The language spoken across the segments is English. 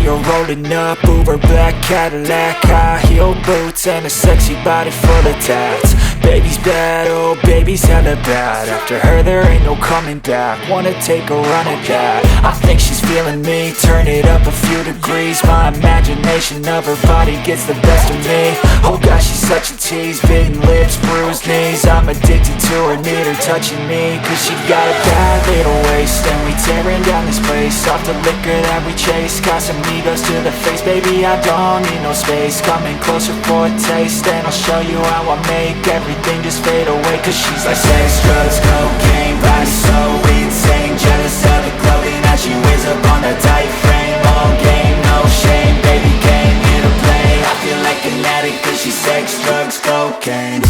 her rolling up, Uber black Cadillac, high heel boots and a sexy body full of tats. Baby's bad, oh baby's hella bad. After her there ain't no coming back. Wanna take a run at that. I think she's feeling me, turn it up a few degrees. My imagination of her body gets the best of me. Oh gosh, she's such a tease, bitten lips, bruised knees. I'm addicted to her, need her touching me. Cause she got a bad little waist, and we tearing down this place. Off the liquor that we chase, Casamigos to the face. Baby, I don't need no space, coming closer for a taste. And I'll show you how I make everything just fade away. Cause she's like sex, drugs, cocaine, body so insane. Jealous of the clothing that she wears up on a tight frame. All game, no shame, baby came here to play. I feel like an addict cause she's sex, drugs, cocaine.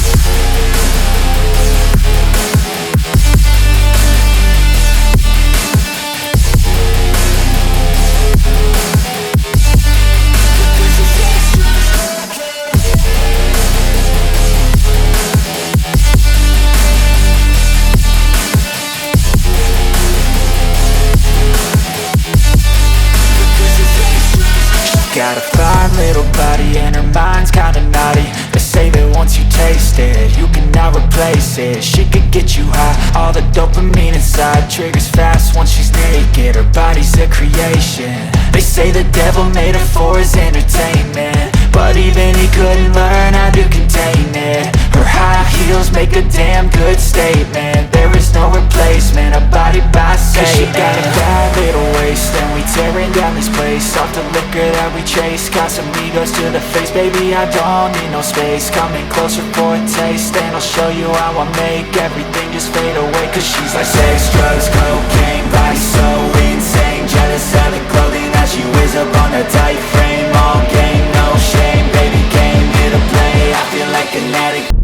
Got a fine little body and her mind's kinda naughty. They say that once you taste it, you cannot replace it. She could get you high, all the dopamine inside triggers fast once she's naked. Her body's a creation. They say the devil made her for his entertainment, but even he couldn't learn how to contain it. Her high heels make a damn good statement. There is no replacement, a body by Satan. Cause she got a bad little waist, and we tearing down this place. Off the liquor that we chase, Casamigos to the face. Baby, I don't need no space, coming closer for a taste. And I'll show you how I make everything just fade away. Cause she's like sex, drugs, cocaine, body so insane. Jealous of the clothing that she wears up on a tight frame. All game, no shame, baby came here to play. I feel like an addict.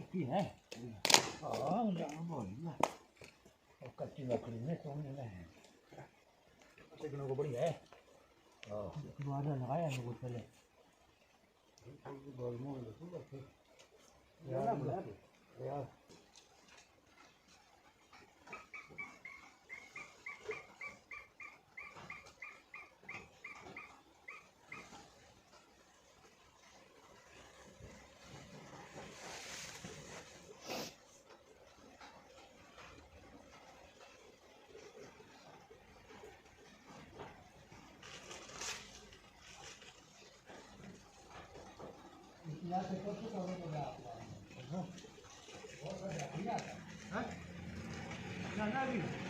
पक्की है। हाँ बोलिए और कच्ची लकड़ी में सोने में है चिकनों को बड़ी है। दरवाजा लगाया है कुछ पहले यार यहाँ से कब तक होने को आपका बहुत बढ़िया ना भी